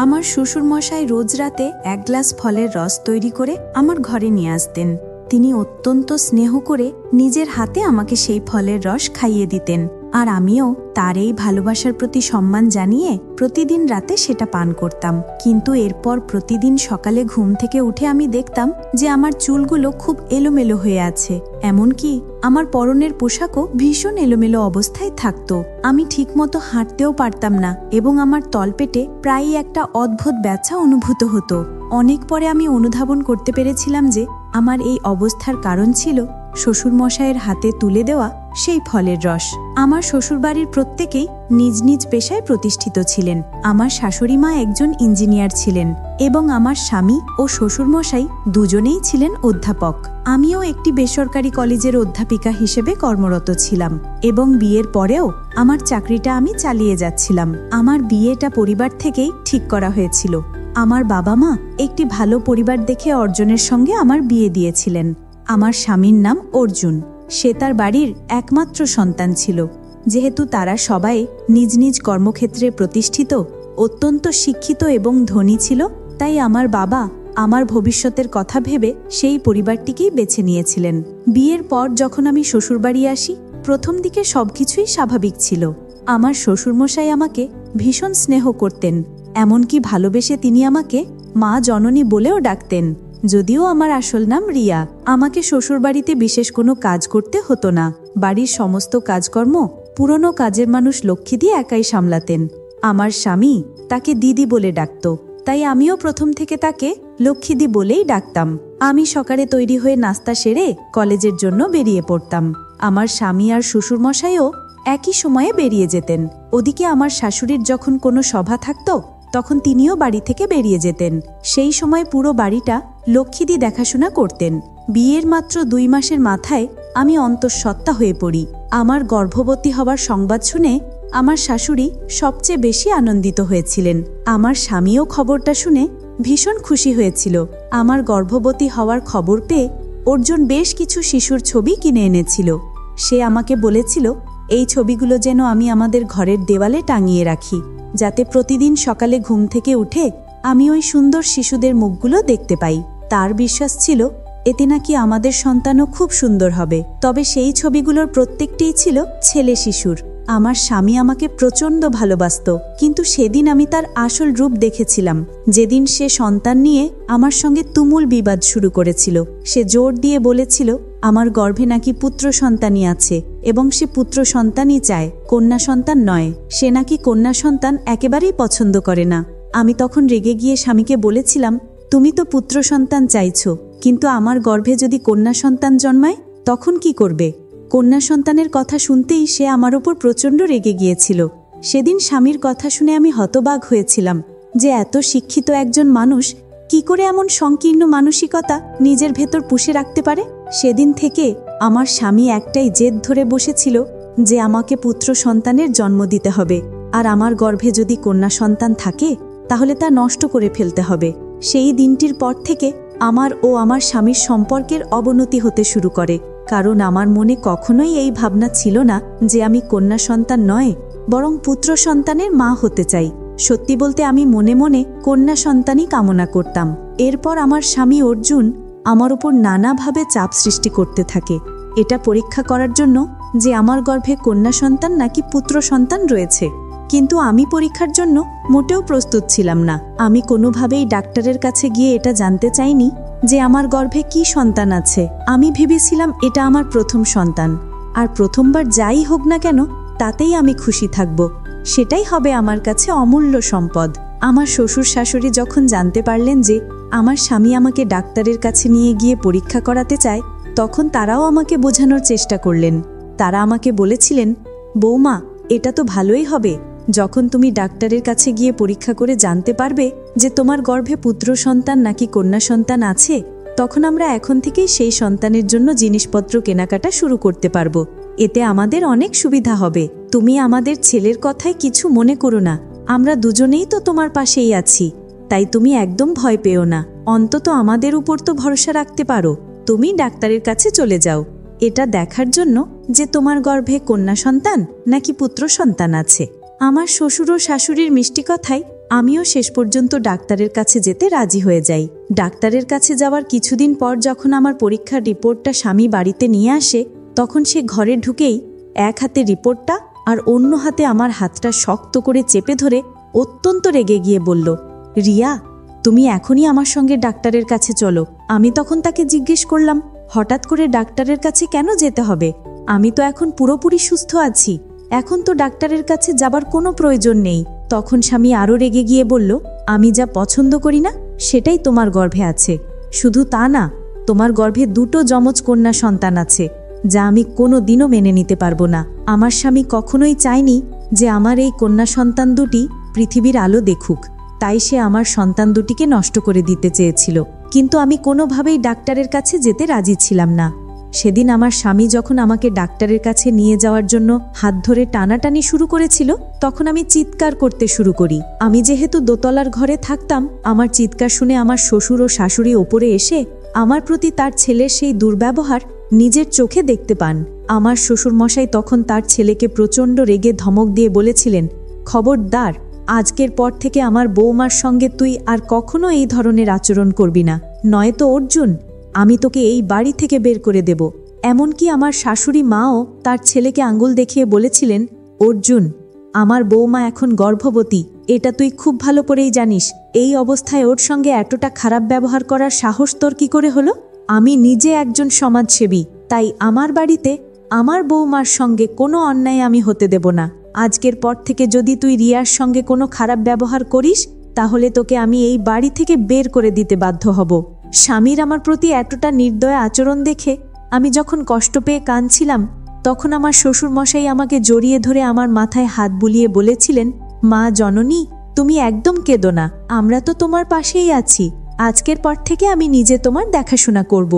আমার শ্বশুরমশাই রোজ রাতে 1 গ্লাস ফলের রস তৈরি করে আমার ঘরে নিয়ে আসতেন। তিনি অত্যন্ত স্নেহ করে নিজের হাতে আমাকে সেই ফলের রস খাইয়ে দিতেন, আর আমিও তার এই ভালোবাসার প্রতি সম্মান জানিয়ে প্রতিদিন রাতে সেটা পান করতাম। কিন্তু এরপর প্রতিদিন সকালে ঘুম থেকে উঠে আমি দেখতাম যে আমার চুলগুলো খুব এলোমেলো হয়ে আছে, এমনকি আমার পরনের পোশাকও ভীষণ এলোমেলো অবস্থায় থাকতো। আমি ঠিকমতো হাঁটতেও পারতাম না এবং আমার তলপেটে প্রায়ই একটা অদ্ভুত ব্যথা অনুভূত হতো। অনেক পরে আমি অনুধাবন করতে পেরেছিলাম যে আমার এই অবস্থার কারণ ছিল শ্বশুরমশাইয়ের হাতে তুলে দেওয়া সেই ফলের রস। আমার শ্বশুরবাড়ির প্রত্যেকেই নিজ নিজ পেশায় প্রতিষ্ঠিত ছিলেন। আমার শাশুড়ি মা একজন ইঞ্জিনিয়ার ছিলেন এবং আমার স্বামী ও শ্বশুরমশাই দুজনেই ছিলেন অধ্যাপক। আমিও একটি বেসরকারি কলেজের অধ্যাপিকা হিসেবে কর্মরত ছিলাম এবং বিয়ের পরেও আমার চাকরিটা আমি চালিয়ে যাচ্ছিলাম। আমার বিয়েটা পরিবার থেকেই ঠিক করা হয়েছিল। আমার বাবা মা একটি ভালো পরিবার দেখে অর্জুনের সঙ্গে আমার বিয়ে দিয়েছিলেন। আমার স্বামীর নাম অর্জুন। সে তার বাড়ির একমাত্র সন্তান ছিল। যেহেতু তারা সবাই নিজ নিজ কর্মক্ষেত্রে প্রতিষ্ঠিত, অত্যন্ত শিক্ষিত এবং ধনী ছিল, তাই আমার বাবা আমার ভবিষ্যতের কথা ভেবে সেই পরিবারটিকেই বেছে নিয়েছিলেন। বিয়ের পর যখন আমি শ্বশুরবাড়ি আসি, প্রথম দিকে সবকিছুই স্বাভাবিক ছিল। আমার শ্বশুরমশাই আমাকে ভীষণ স্নেহ করতেন, এমনকি ভালোবেসে তিনি আমাকে মা জননী বলেও ডাকতেন, যদিও আমার আসল নাম রিয়া। আমাকে শ্বশুরবাড়িতে বিশেষ কোনো কাজ করতে হতো না। বাড়ির সমস্ত কাজকর্ম পুরনো কাজের মানুষ লক্ষ্মীদি একাই সামলাতেন। আমার স্বামী তাকে দিদি বলে ডাকত, তাই আমিও প্রথম থেকে তাকে লক্ষ্মীদি বলেই ডাকতাম। আমি সকালে তৈরি হয়ে নাস্তা সেরে কলেজের জন্য বেরিয়ে পড়তাম। আমার স্বামী আর শ্বশুরমশাইও একই সময়ে বেরিয়ে যেতেন। ওদিকে আমার শাশুড়ির যখন কোনো সভা থাকতো, তখন তিনিও বাড়ি থেকে বেরিয়ে যেতেন। সেই সময় পুরো বাড়িটা লক্ষ্মীদি দেখাশোনা করতেন। বিয়ের মাত্র 2 মাসের মাথায় আমি অন্তঃসত্ত্বা হয়ে পড়ি। আমার গর্ভবতী হবার সংবাদ শুনে আমার শাশুড়ি সবচেয়ে বেশি আনন্দিত হয়েছিলেন। আমার স্বামীও খবরটা শুনে ভীষণ খুশি হয়েছিল। আমার গর্ভবতী হওয়ার খবর পেয়ে অর্জুন বেশ কিছু শিশুর ছবি কিনে এনেছিল। সে আমাকে বলেছিল এই ছবিগুলো যেন আমি আমাদের ঘরের দেওয়ালে টাঙিয়ে রাখি, যাতে প্রতিদিন সকালে ঘুম থেকে উঠে আমি ওই সুন্দর শিশুদের মুখগুলো দেখতে পাই। তার বিশ্বাস ছিল এতে নাকি আমাদের সন্তানও খুব সুন্দর হবে। তবে সেই ছবিগুলোর প্রত্যেকটিই ছিল ছেলে শিশুর। আমার স্বামী আমাকে প্রচণ্ড ভালোবাসত, কিন্তু সেদিন আমি তার আসল রূপ দেখেছিলাম, যেদিন সে সন্তান নিয়ে আমার সঙ্গে তুমুল বিবাদ শুরু করেছিল। সে জোর দিয়ে বলেছিল আমার গর্ভে নাকি পুত্র সন্তানই আছে এবং সে পুত্র সন্তানই চায়, কন্যা সন্তান নয়। সে নাকি কন্যা সন্তান একেবারেই পছন্দ করে না। আমি তখন রেগে গিয়ে স্বামীকে বলেছিলাম, তুমি তো পুত্র সন্তান চাইছো, কিন্তু আমার গর্ভে যদি কন্যা সন্তান জন্মায় তখন কি করবে? কন্যা সন্তানের কথা শুনতেই সে আমার ওপর প্রচণ্ড রেগে গিয়েছিল। সেদিন স্বামীর কথা শুনে আমি হতবাক হয়েছিলাম যে এত শিক্ষিত একজন মানুষ কি করে এমন সংকীর্ণ মানসিকতা নিজের ভেতর পুষে রাখতে পারে। সেদিন থেকে আমার স্বামী একটাই জেদ ধরে বসেছিল যে আমাকে পুত্র সন্তানের জন্ম দিতে হবে, আর আমার গর্ভে যদি কন্যা সন্তান থাকে তাহলে তা নষ্ট করে ফেলতে হবে। সেই দিনটির পর থেকে আমার ও আমার স্বামীর সম্পর্কের অবনতি হতে শুরু করে, কারণ আমার মনে কখনোই এই ভাবনা ছিল না যে আমি কন্যা সন্তান নয়, বরং পুত্র সন্তানের মা হতে চাই। সত্যি বলতে আমি মনে মনে কন্যা সন্তানই কামনা করতাম। এরপর আমার স্বামী অর্জুন আমার উপর নানাভাবে চাপ সৃষ্টি করতে থাকে, এটা পরীক্ষা করার জন্য যে আমার গর্ভে কন্যা সন্তান নাকি পুত্র সন্তান রয়েছে। কিন্তু আমি পরীক্ষার জন্য মোটেও প্রস্তুত ছিলাম না। আমি কোনোভাবেই ডাক্তারের কাছে গিয়ে এটা জানতে চাইনি যে আমার গর্ভে কি সন্তান আছে। আমি ভেবেছিলাম এটা আমার প্রথম সন্তান, আর প্রথমবার যাই হোক না কেন তাতেই আমি খুশি থাকব, সেটাই হবে আমার কাছে অমূল্য সম্পদ। আমার শ্বশুর শাশুড়ি যখন জানতে পারলেন যে আমার স্বামী আমাকে ডাক্তারের কাছে নিয়ে গিয়ে পরীক্ষা করাতে চায়, তখন তারাও আমাকে বোঝানোর চেষ্টা করলেন। তারা আমাকে বলেছিলেন, বৌমা, এটা তো ভালোই হবে, যখন তুমি ডাক্তারের কাছে গিয়ে পরীক্ষা করে জানতে পারবে যে তোমার গর্ভে পুত্র সন্তান নাকি কন্যা সন্তান আছে, তখন আমরা এখন থেকেই সেই সন্তানের জন্য জিনিসপত্র কেনাকাটা শুরু করতে পারবো। এতে আমাদের অনেক সুবিধা হবে। তুমি আমাদের ছেলের কথায় কিছু মনে করো না, আমরা দুজনেই তো তোমার পাশেই আছি, তাই তুমি একদম ভয় পেও না। অন্তত আমাদের উপর তো ভরসা রাখতে পারো। তুমি ডাক্তারের কাছে চলে যাও এটা দেখার জন্য যে তোমার গর্ভে কন্যা সন্তান নাকি পুত্র সন্তান আছে। আমার শ্বশুর ও শাশুড়ির মিষ্টি কথায় আমিও শেষ পর্যন্ত ডাক্তারের কাছে যেতে রাজি হয়ে যাই। ডাক্তারের কাছে যাওয়ার কিছুদিন পর যখন আমার পরীক্ষার রিপোর্টটা স্বামী বাড়িতে নিয়ে আসে, তখন সে ঘরে ঢুকেই এক হাতে রিপোর্টটা আর অন্য হাতে আমার হাতটা শক্ত করে চেপে ধরে অত্যন্ত রেগে গিয়ে বলল, রিয়া, তুমি এখনই আমার সঙ্গে ডাক্তারের কাছে চলো। আমি তখন তাকে জিজ্ঞেস করলাম, হঠাৎ করে ডাক্তারের কাছে কেন যেতে হবে? আমি তো এখন পুরোপুরি সুস্থ আছি, এখন তো ডাক্তারের কাছে যাবার কোনো প্রয়োজন নেই। তখন স্বামী আরও রেগে গিয়ে বলল, আমি যা পছন্দ করি না সেটাই তোমার গর্ভে আছে। শুধু তা না, তোমার গর্ভে 2টো যমজ কন্যা সন্তান আছে, যা আমি কোনো দিনও মেনে নিতে পারবো না। আমার স্বামী কখনোই চায়নি যে আমার এই কন্যা সন্তান দুটি পৃথিবীর আলো দেখুক, তাই সে আমার সন্তান দুটিকে নষ্ট করে দিতে চেয়েছিল। কিন্তু আমি কোনোভাবেই ডাক্তারের কাছে যেতে রাজি ছিলাম না। সেদিন আমার স্বামী যখন আমাকে ডাক্তারের কাছে নিয়ে যাওয়ার জন্য হাত ধরে টানাটানি শুরু করেছিল, তখন আমি চিৎকার করতে শুরু করি। আমি যেহেতু দোতলার ঘরে থাকতাম, আমার চিৎকার শুনে আমার শ্বশুর ও শাশুড়ি ওপরে এসে আমার প্রতি তার ছেলের সেই দুর্ব্যবহার নিজের চোখে দেখতে পান। আমার শ্বশুর মশাই তখন তার ছেলেকে প্রচণ্ড রেগে ধমক দিয়ে বলেছিলেন, খবরদার, আজকের পর থেকে আমার বৌমার সঙ্গে তুই আর কখনো এই ধরনের আচরণ করবি না, নয়তো অর্জুন, আমি তোকে এই বাড়ি থেকে বের করে দেব। এমনকি আমার শাশুড়ি মাও তার ছেলেকে আঙুল দেখিয়ে বলেছিলেন, অর্জুন, আমার বৌমা এখন গর্ভবতী, এটা তুই খুব ভালো করেই জানিস। এই অবস্থায় ওর সঙ্গে এতটা খারাপ ব্যবহার করার সাহস তোর কি করে হলো? আমি নিজে একজন সমাজসেবী, তাই আমার বাড়িতে আমার বৌমার সঙ্গে কোনো অন্যায় আমি হতে দেব না। আজকের পর থেকে যদি তুই রিয়ার সঙ্গে কোনো খারাপ ব্যবহার করিস, তাহলে তোকে আমি এই বাড়ি থেকে বের করে দিতে বাধ্য হব। স্বামীর আমার প্রতি এতটা নির্দয় আচরণ দেখে আমি যখন কষ্ট পেয়ে কাঁদছিলাম, তখন আমার শ্বশুরমশাই আমাকে জড়িয়ে ধরে আমার মাথায় হাত বুলিয়ে বলেছিলেন, মা জননী, তুমি একদম কেঁদো না, আমরা তো তোমার পাশেই আছি। আজকের পর থেকে আমি নিজে তোমার দেখাশোনা করব,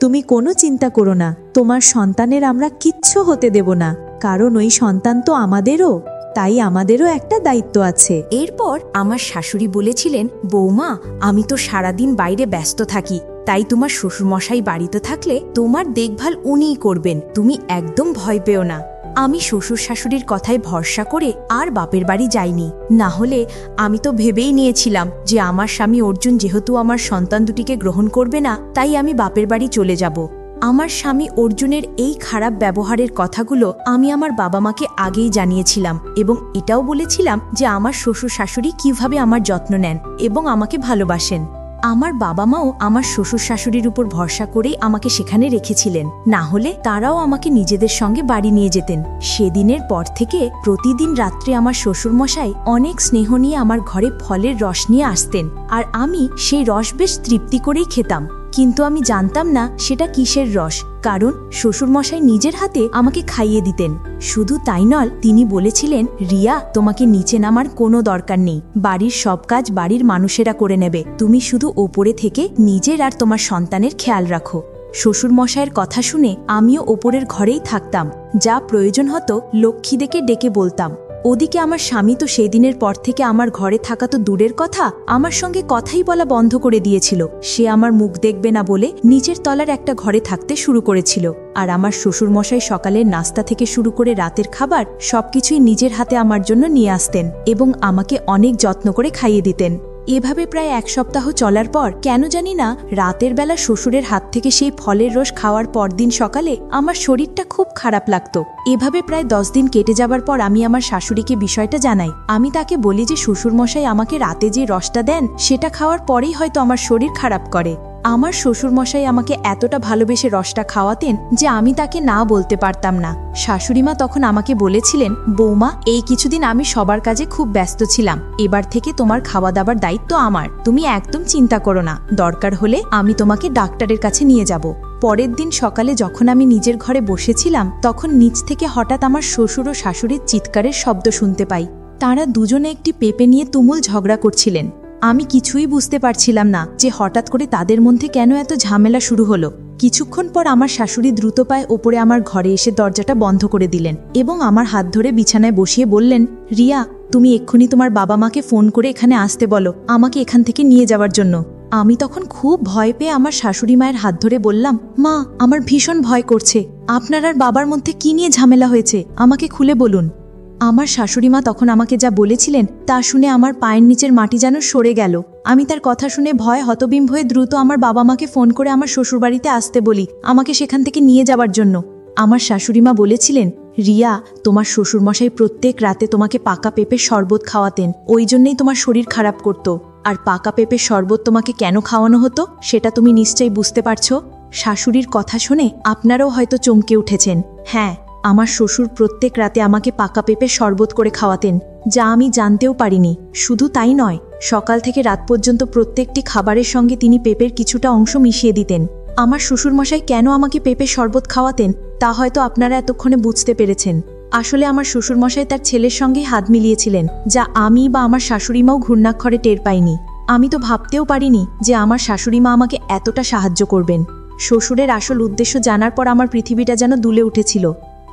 তুমি কোনো চিন্তা করো না। তোমার সন্তানের আমরা কিচ্ছু হতে দেব না, কারণ ওই সন্তান তো আমাদেরও, তাই আমাদেরও একটা দায়িত্ব আছে। এরপর আমার শাশুড়ি বলেছিলেন, বৌমা, আমি তো সারাদিন বাইরে ব্যস্ত থাকি, তাই তোমার শ্বশুরমশাই বাড়িতে থাকলে তোমার দেখভাল উনিই করবেন, তুমি একদম ভয় পেও না। আমি শ্বশুর শাশুড়ির কথায় ভরসা করে আর বাপের বাড়ি যাইনি। না হলে আমি তো ভেবেই নিয়েছিলাম যে আমার স্বামী অর্জুন যেহেতু আমার সন্তান দুটিকে গ্রহণ করবে না, তাই আমি বাপের বাড়ি চলে যাব। আমার স্বামী অর্জুনের এই খারাপ ব্যবহারের কথাগুলো আমি আমার বাবা মাকে আগেই জানিয়েছিলাম এবং এটাও বলেছিলাম যে আমার শ্বশুর শাশুড়ি কিভাবে আমার যত্ন নেন এবং আমাকে ভালোবাসেন। আমার বাবা মাও আমার শ্বশুর শাশুড়ির উপর ভরসা করেই আমাকে সেখানে রেখেছিলেন, না হলে তারাও আমাকে নিজেদের সঙ্গে বাড়ি নিয়ে যেতেন। সেদিনের পর থেকে প্রতিদিন রাত্রে আমার শ্বশুরমশাই অনেক স্নেহ নিয়ে আমার ঘরে ফলের রস নিয়ে আসতেন, আর আমি সেই রস বেশ তৃপ্তি করেই খেতাম। কিন্তু আমি জানতাম না সেটা কিসের রস, কারণ শ্বশুরমশাই নিজের হাতে আমাকে খাইয়ে দিতেন। শুধু তাই নয়, তিনি বলেছিলেন, রিয়া, তোমাকে নিচে নামার কোনো দরকার নেই, বাড়ির সব কাজ বাড়ির মানুষেরা করে নেবে, তুমি শুধু ওপরে থেকে নিজের আর তোমার সন্তানের খেয়াল রাখো। শ্বশুরমশাইয়ের কথা শুনে আমিও ওপরের ঘরেই থাকতাম, যা প্রয়োজন হতো লক্ষ্মীদেরকে ডেকে বলতাম। ওদিকে আমার স্বামী তো সেই দিনের পর থেকে আমার ঘরে থাকা তো দূরের কথা, আমার সঙ্গে কথাই বলা বন্ধ করে দিয়েছিল। সে আমার মুখ দেখবে না বলে নিচের তলার একটা ঘরে থাকতে শুরু করেছিল, আর আমার শ্বশুরমশাই সকালের নাস্তা থেকে শুরু করে রাতের খাবার সবকিছুই নিজের হাতে আমার জন্য নিয়ে আসতেন এবং আমাকে অনেক যত্ন করে খাইয়ে দিতেন। এভাবে প্রায় 1 সপ্তাহ চলার পর কেন জানি না রাতের বেলা শ্বশুরের হাত থেকে সেই ফলের রস খাওয়ার পরদিন সকালে আমার শরীরটা খুব খারাপ লাগতো। এভাবে প্রায় 10 দিন কেটে যাবার পর আমি আমার শাশুড়িকে বিষয়টা জানাই। আমি তাকে বলি যে শ্বশুরমশাই আমাকে রাতে যে রসটা দেন সেটা খাওয়ার পরেই হয়তো আমার শরীর খারাপ করে। আমার শ্বশুরমশাই আমাকে এতটা ভালোবেসে রসটা খাওয়াতেন যে আমি তাকে না বলতে পারতাম না। শাশুড়িমা তখন আমাকে বলেছিলেন, বৌমা, এই কিছুদিন আমি সবার কাজে খুব ব্যস্ত ছিলাম, এবার থেকে তোমার খাওয়া দাবার দায়িত্ব আমার, তুমি একদম চিন্তা করো না, দরকার হলে আমি তোমাকে ডাক্তারের কাছে নিয়ে যাব। পরের দিন সকালে যখন আমি নিজের ঘরে বসেছিলাম, তখন নিচ থেকে হঠাৎ আমার শ্বশুর ও শাশুড়ির চিৎকারের শব্দ শুনতে পাই। তাঁরা দুজনে একটি পেঁপে নিয়ে তুমুল ঝগড়া করছিলেন। আমি কিছুই বুঝতে পারছিলাম না যে হঠাৎ করে তাদের মধ্যে কেন এত ঝামেলা শুরু হলো। কিছুক্ষণ পর আমার শাশুড়ি দ্রুত পায়ে ওপরে আমার ঘরে এসে দরজাটা বন্ধ করে দিলেন এবং আমার হাত ধরে বিছানায় বসিয়ে বললেন, রিয়া, তুমি এক্ষুনি তোমার বাবা মাকে ফোন করে এখানে আসতে বলো, আমাকে এখান থেকে নিয়ে যাওয়ার জন্য। আমি তখন খুব ভয় পেয়ে আমার শাশুড়ি মায়ের হাত ধরে বললাম, মা, আমার ভীষণ ভয় করছে, আপনার আর বাবার মধ্যে কি নিয়ে ঝামেলা হয়েছে, আমাকে খুলে বলুন। আমার শাশুড়িমা তখন আমাকে যা বলেছিলেন তা শুনে আমার পায়ের নিচের মাটি যেন সরে গেল। আমি তার কথা শুনে ভয় হতবিম্ব হয়ে দ্রুত আমার বাবা মাকে ফোন করে আমার শ্বশুরবাড়িতে আসতে বলি, আমাকে সেখান থেকে নিয়ে যাওয়ার জন্য। আমার শাশুড়িমা বলেছিলেন, রিয়া, তোমার শ্বশুরমশাই প্রত্যেক রাতে তোমাকে পাকা পেঁপের শরবত খাওয়াতেন, ওই জন্যই তোমার শরীর খারাপ করত। আর পাকা পেঁপের শরবত তোমাকে কেন খাওয়ানো হতো সেটা তুমি নিশ্চয়ই বুঝতে পারছো। শাশুড়ির কথা শুনে আপনারাও হয়তো চমকে উঠেছেন। হ্যাঁ, আমার শ্বশুর প্রত্যেক রাতে আমাকে পাকা পেঁপের শরবত করে খাওয়াতেন, যা আমি জানতেও পারিনি। শুধু তাই নয়, সকাল থেকে রাত পর্যন্ত প্রত্যেকটি খাবারের সঙ্গে তিনি পেঁপের কিছুটা অংশ মিশিয়ে দিতেন। আমার শ্বশুরমশাই কেন আমাকে পেঁপের শরবত খাওয়াতেন তা হয়তো আপনারা এতক্ষণে বুঝতে পেরেছেন। আসলে আমার শ্বশুরমশাই তার ছেলের সঙ্গে হাত মিলিয়েছিলেন, যা আমি বা আমার শাশুড়িমাও ঘূর্ণাক্ষরে টের পাইনি। আমি তো ভাবতেও পারিনি যে আমার শাশুড়িমা আমাকে এতটা সাহায্য করবেন। শ্বশুরের আসল উদ্দেশ্য জানার পর আমার পৃথিবীটা যেন দুলে উঠেছিল,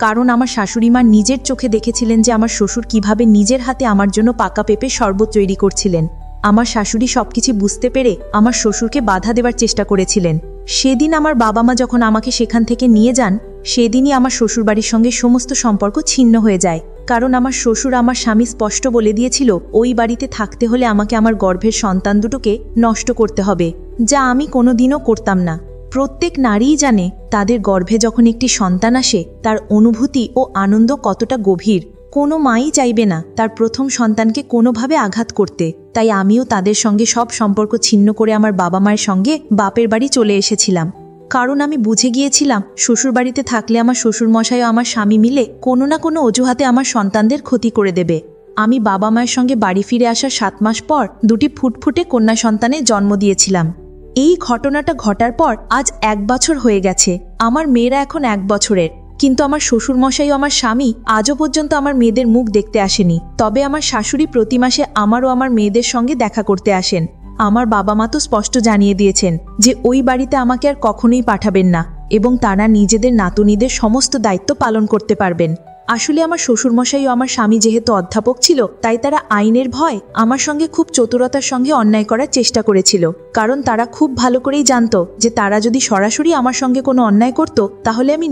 কারণ আমার শাশুড়িমা নিজের চোখে দেখেছিলেন যে আমার শ্বশুর কিভাবে নিজের হাতে আমার জন্য পাকা পেঁপে শরবত তৈরি করছিলেন। আমার শাশুড়ি সবকিছু বুঝতে পেরে আমার শ্বশুরকে বাধা দেওয়ার চেষ্টা করেছিলেন। সেদিন আমার বাবা মা যখন আমাকে সেখান থেকে নিয়ে যান, সেদিনই আমার শ্বশুরবাড়ির সঙ্গে সমস্ত সম্পর্ক ছিন্ন হয়ে যায়। কারণ আমার শ্বশুর আমার স্বামী স্পষ্ট বলে দিয়েছিল, ওই বাড়িতে থাকতে হলে আমাকে আমার গর্ভের সন্তান দুটোকে নষ্ট করতে হবে, যা আমি কোনোদিনও করতাম না। প্রত্যেক নারীই জানে তাদের গর্ভে যখন একটি সন্তান আসে তার অনুভূতি ও আনন্দ কতটা গভীর। কোনো মাই চাইবে না তার প্রথম সন্তানকে কোনোভাবে আঘাত করতে। তাই আমিও তাদের সঙ্গে সব সম্পর্ক ছিন্ন করে আমার বাবা মায়ের সঙ্গে বাপের বাড়ি চলে এসেছিলাম। কারণ আমি বুঝে গিয়েছিলাম শ্বশুরবাড়িতে থাকলে আমার শ্বশুরমশাই ও আমার স্বামী মিলে কোনো না কোনো অজুহাতে আমার সন্তানদের ক্ষতি করে দেবে। আমি বাবা মায়ের সঙ্গে বাড়ি ফিরে আসার 7 মাস পর দুটি ফুটফুটে কন্যা সন্তানের জন্ম দিয়েছিলাম। এই ঘটনাটা ঘটার পর আজ 1 বছর হয়ে গেছে। আমার মেয়েরা এখন 1 বছরের, কিন্তু আমার শ্বশুরমশাই ও আমার স্বামী আজও পর্যন্ত আমার মেয়েদের মুখ দেখতে আসেনি। তবে আমার শাশুড়ি প্রতি মাসে আমার ও আমার মেয়েদের সঙ্গে দেখা করতে আসেন। আমার বাবা মা তো স্পষ্ট জানিয়ে দিয়েছেন যে ওই বাড়িতে আমাকে আর কখনোই পাঠাবেন না এবং তারা নিজেদের নাতুনিদের সমস্ত দায়িত্ব পালন করতে পারবেন। আসলে আমার শ্বশুরমশাই ও আমার স্বামী যেহেতু অধ্যাপক ছিল, তাই তারা আইনের ভয় আমার সঙ্গে খুব চতুরতার সঙ্গে অন্যায় করার চেষ্টা করেছিল। কারণ তারা খুব ভালো করেই জানতো যে তারা যদি সরাসরি আমার সঙ্গে কোনো অন্যায় করত তাহলে আমি